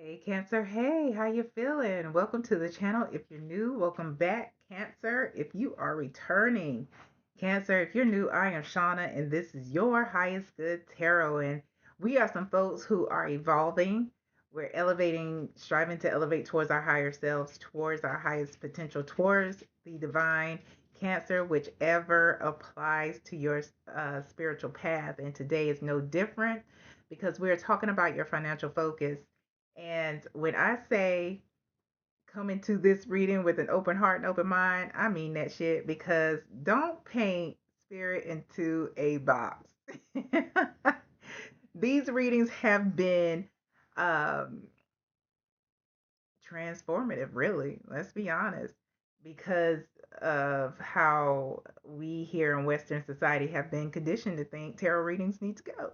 Hey Cancer, hey, how you feeling? Welcome to the channel. If you're new, welcome back, Cancer. If you are returning, Cancer, if you're new, I am Shauna, and this is your highest good tarot. And we are some folks who are evolving. We're elevating, striving to elevate towards our higher selves, towards our highest potential, towards the divine. Cancer, whichever applies to your spiritual path. And today is no different because we're talking about your financial focus. And when I say come into this reading with an open heart and open mind, I mean that shit because don't paint spirit into a box. These readings have been um, transformative, really. Let's be honest, because of how we here in Western society have been conditioned to think tarot readings need to go.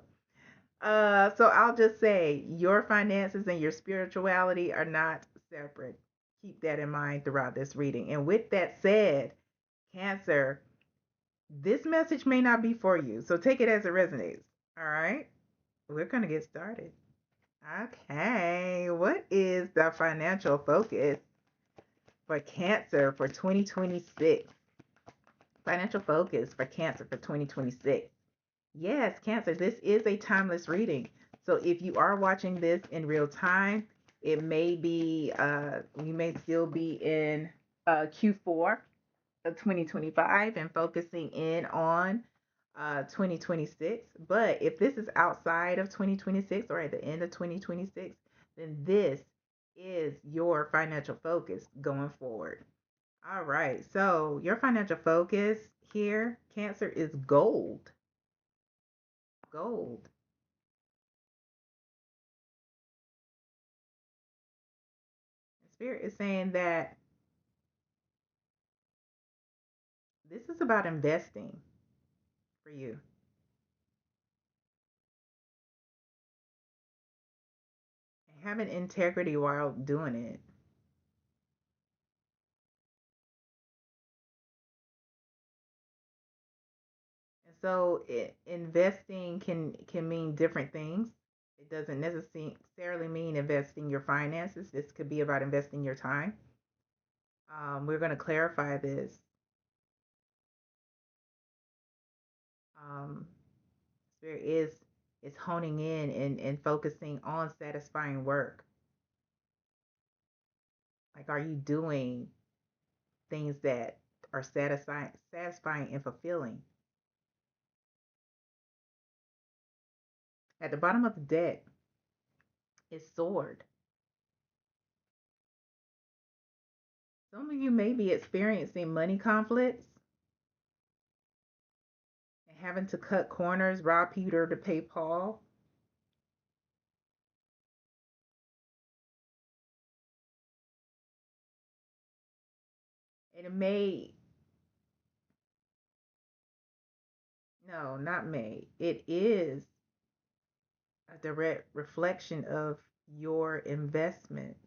So I'll just say your finances and your spirituality are not separate. Keep that in mind throughout this reading. And with that said, Cancer, this message may not be for you. So take it as it resonates. All right. We're going to get started. Okay. What is the financial focus for Cancer for 2026? Financial focus for Cancer for 2026. Yes, Cancer, this is a timeless reading. So if you are watching this in real time, it may be, we may still be in Q4 of 2025 and focusing in on 2026. But if this is outside of 2026 or at the end of 2026, then this is your financial focus going forward. All right, so your financial focus here, Cancer, is gold. Gold. Spirit is saying that this is about investing for you and having integrity while doing it. And so investing can mean different things. It doesn't necessarily mean investing your finances. This could be about investing your time. We're going to clarify this. Um, Spirit is honing in and focusing on satisfying work. Like, are you doing things that are satisfying and fulfilling? At the bottom of the deck is sword. Some of you may be experiencing money conflicts and having to cut corners, rob Peter to pay Paul. And it may, no, not may, it is a direct reflection of your investments.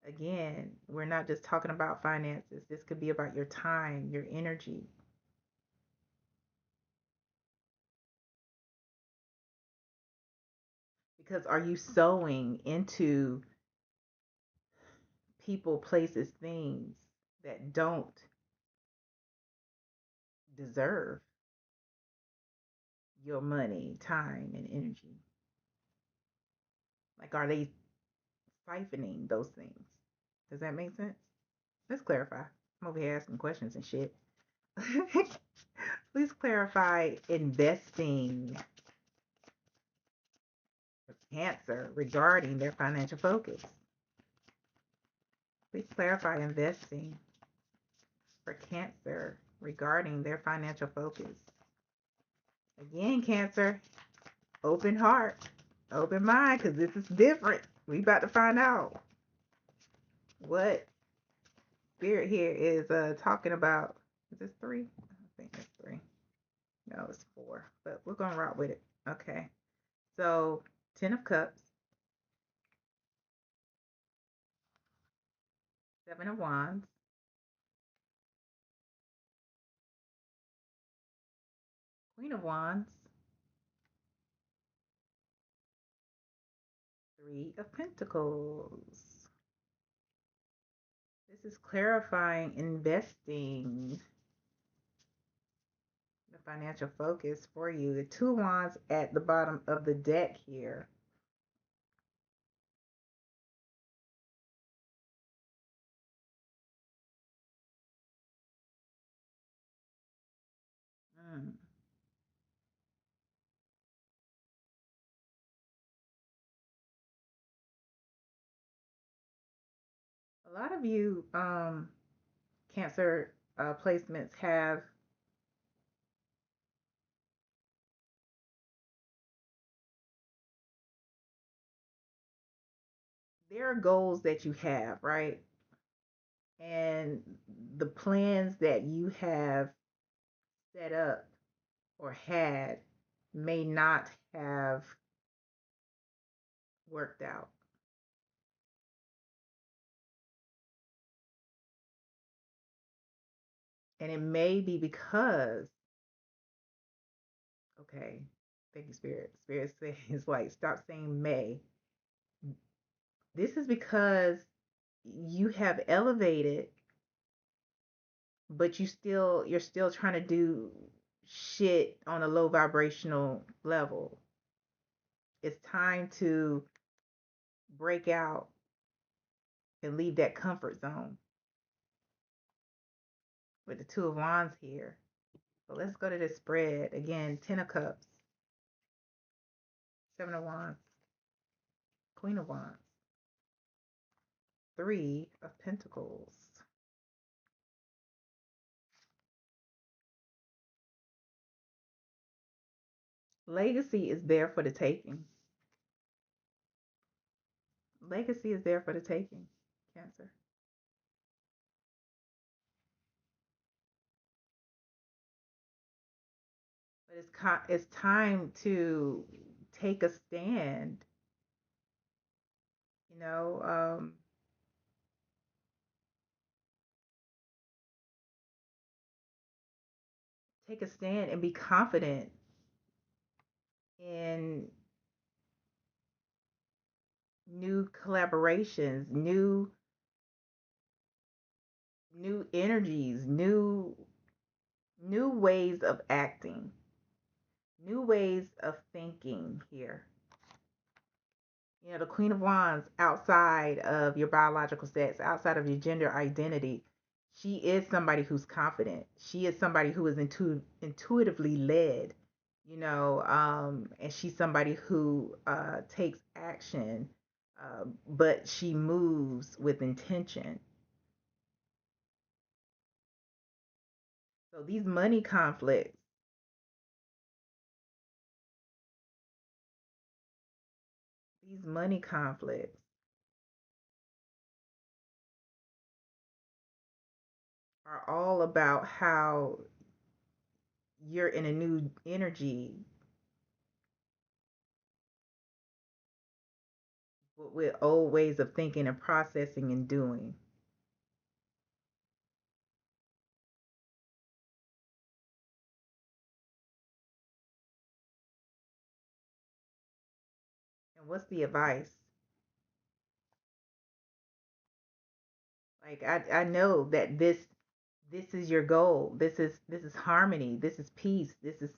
Again, we're not just talking about finances. This could be about your time, your energy. Because are you sowing into people, places, things that don't deserve your money, time, and energy? Like, are they siphoning those things? Does that make sense? Let's clarify. I'm over here asking questions and shit. Please clarify investing for Cancer regarding their financial focus. Please clarify investing for Cancer regarding their financial focus. Again, Cancer, open heart, open mind, because this is different. We about to find out what Spirit here is talking about. Is this three? I think it's three. No, it's four, but we're gonna rock with it. Okay. So, Ten of Cups, Seven of Wands, Queen of Wands, Three of Pentacles. This is clarifying investing, the financial focus for you. The Two of Wands at the bottom of the deck here. Mm. A lot of you Cancer placements have there are goals that you have, right? And the plans that you have set up or had may not have worked out. And it may be because, okay, thank you, Spirit. Spirit says, like, stop saying may. This is because you have elevated, but you're still trying to do shit on a low vibrational level. It's time to break out and leave that comfort zone with the Two of Wands here. But let's go to the spread. Again, Ten of Cups, Seven of Wands, Queen of Wands, Three of Pentacles. Legacy is there for the taking. Legacy is there for the taking, Cancer. But it's time to take a stand. You know, take a stand and be confident in new collaborations, new energies, new ways of acting, new ways of thinking here. You know, the Queen of Wands, outside of your biological sex, outside of your gender identity, she is somebody who's confident. She is somebody who is intuitively led, and she's somebody who takes action, but she moves with intention. So these money conflicts are all about how you're in a new energy with old ways of thinking and processing and doing. And what's the advice? Like I know that this is your goal. This is harmony. This is peace. This is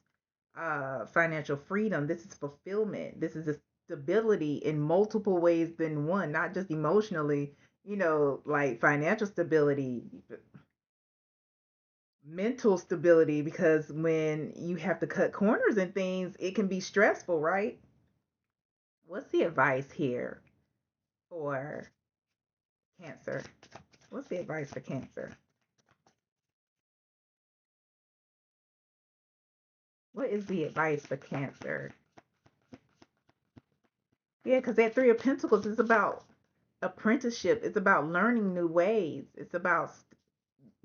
financial freedom. This is fulfillment. This is a stability in multiple ways than one, not just emotionally, like financial stability, mental stability, because when you have to cut corners and things, it can be stressful, right? What's the advice here for Cancer? What's the advice for Cancer? What is the advice for Cancer? Yeah, because that Three of Pentacles is about apprenticeship. It's about learning new ways. It's about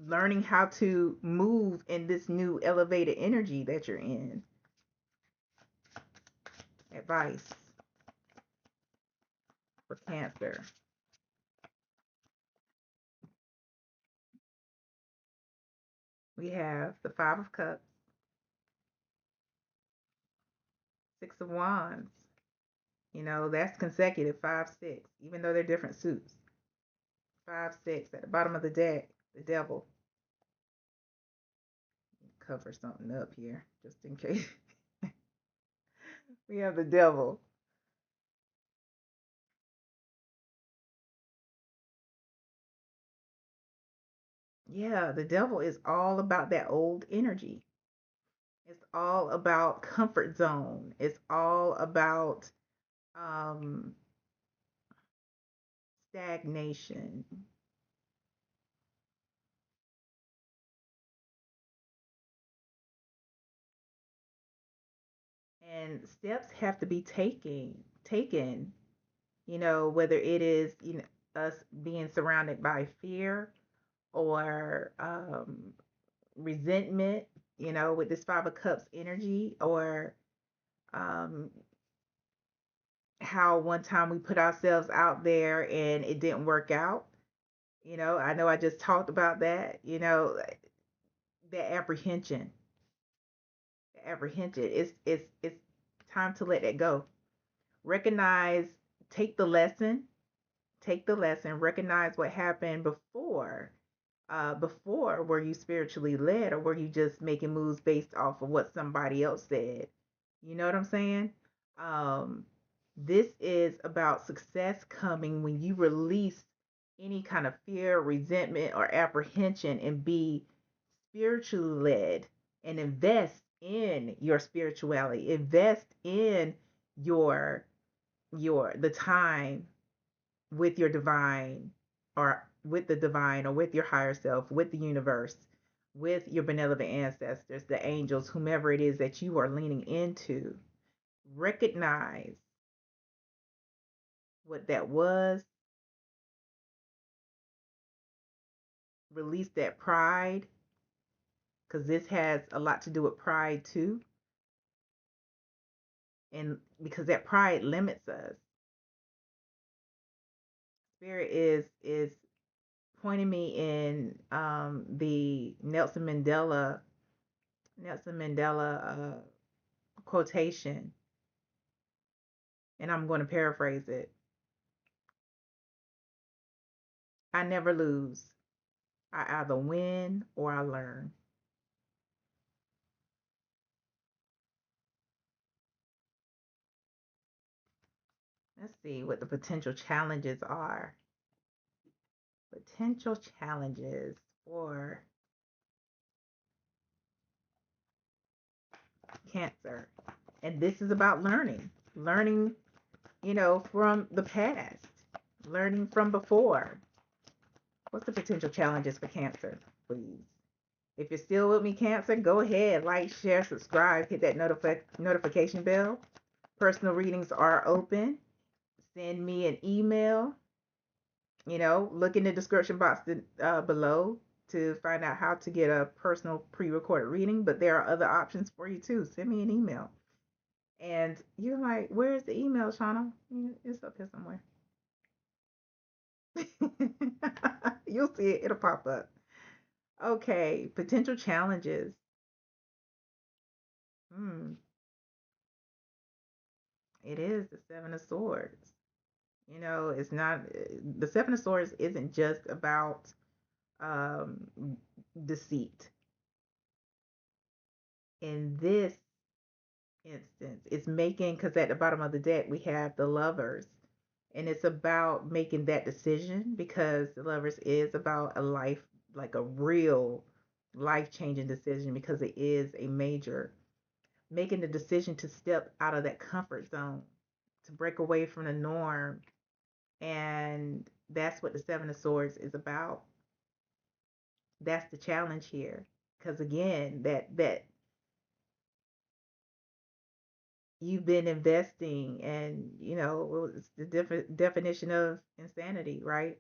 learning how to move in this new elevated energy that you're in. Advice for Cancer. We have the Five of Cups, Six of Wands, That's consecutive, 5, 6, even though they're different suits. 5, 6 at the bottom of the deck, the devil. Cover something up here just in case. We have the devil. Yeah, the devil is all about that old energy. It's all about comfort zone. It's all about um, stagnation. And steps have to be taken, whether it is, us being surrounded by fear or resentment, with this 5 of Cups energy, or um, how one time we put ourselves out there and it didn't work out. I know I just talked about that, the apprehension. The apprehension. It's time to let that go. Recognize, take the lesson, recognize what happened before. Before, were you spiritually led, or were you just making moves based off of what somebody else said? You know what I'm saying? Um, this is about success coming when you release any kind of fear, resentment, or apprehension, and be spiritually led, and invest in your spirituality. Invest in your the time with your divine, or with the divine, or with your higher self, with the universe, with your benevolent ancestors, the angels, whomever it is that you are leaning into. Recognize what that was, release that pride, because this has a lot to do with pride too. And because that pride limits us. Spirit is pointing me in the Nelson Mandela quotation, and I'm going to paraphrase it. I never lose. I either win or I learn. Let's see what the potential challenges are. Potential challenges for Cancer. And this is about learning, from the past, learning from before. What's the potential challenges for Cancer, please? If you're still with me, Cancer, go ahead, like, share, subscribe, hit that notification bell. Personal readings are open. Send me an email. Look in the description box below to find out how to get a personal pre-recorded reading. But there are other options for you too. Send me an email. And you're like, where's the email, Shauna? It's up here somewhere. You'll see it. It'll pop up. Okay, potential challenges. Hmm. It is the Seven of Swords. It's not, the Seven of Swords isn't just about um, deceit. In this instance, it's making, because at the bottom of the deck we have the Lovers, and it's about making that decision, because the Lovers is about a life, like a real life changing decision, because it is a major, making the decision to step out of that comfort zone, to break away from the norm. And that's what the Seven of Swords is about. That's the challenge here. Because again, that you've been investing, and it's the different definition of insanity, right?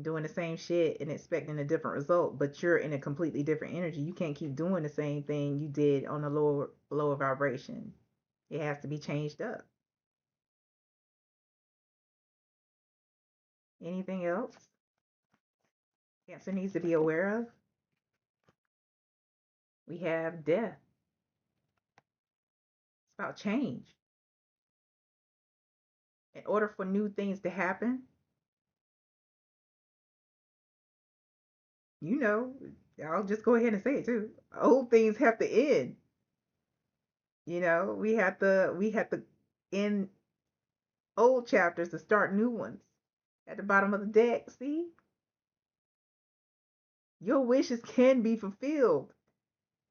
Doing the same shit and expecting a different result, but you're in a completely different energy. You can't keep doing the same thing you did on a lower vibration. It has to be changed up. Anything else Cancer needs to be aware of? We have death. about change. In order for new things to happen, you know, I'll just go ahead and say it too. Old things have to end. We have to end old chapters to start new ones. At the bottom of the deck, see, your wishes can be fulfilled.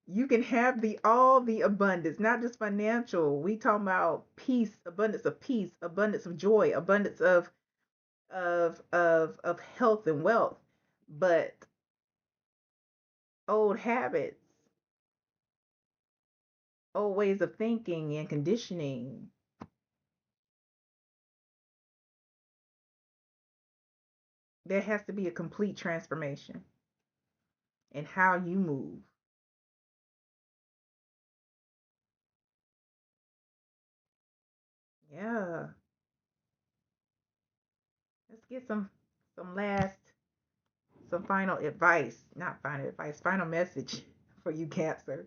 You can have the all the abundance, not just financial. We talk about peace, abundance of joy, abundance of health and wealth. But old habits, old ways of thinking and conditioning, there has to be a complete transformation in how you move. Yeah. Let's get some final advice. Not final advice, final message for you, Cancer.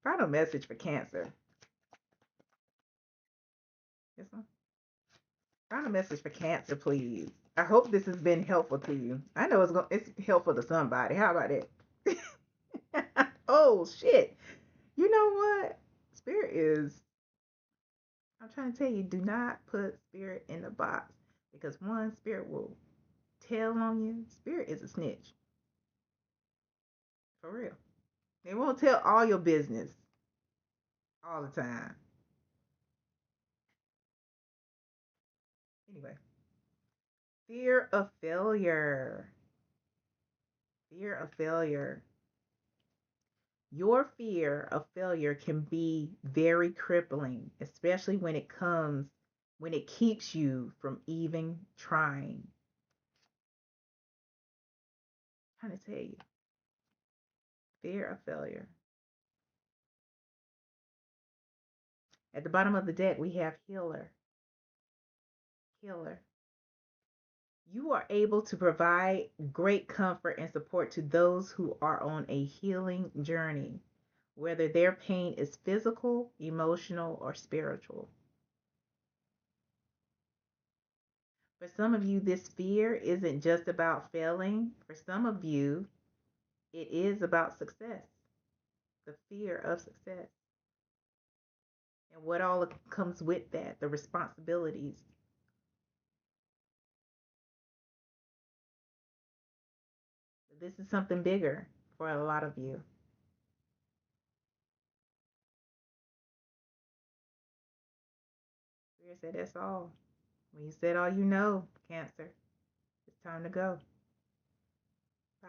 Final message for Cancer. This one. Final message for Cancer, please. I hope this has been helpful to you. I know it's helpful to somebody. How about it? Oh shit. You know what? Spirit is I'm trying to tell you, do not put spirit in the box because one, spirit will tell on you. Spirit is a snitch. For real. They won't tell all your business all the time. Anyway, fear of failure. Fear of failure. Your fear of failure can be very crippling, especially when it keeps you from even trying. I'm trying to tell you, fear of failure. At the bottom of the deck, we have healer. Healer. You are able to provide great comfort and support to those who are on a healing journey, whether their pain is physical, emotional, or spiritual. For some of you, this fear isn't just about failing. For some of you, it is about success, the fear of success, and what all comes with that, the responsibilities. This is something bigger for a lot of you. Spirit said, that's all. When you said all you know, Cancer, it's time to go. Bye.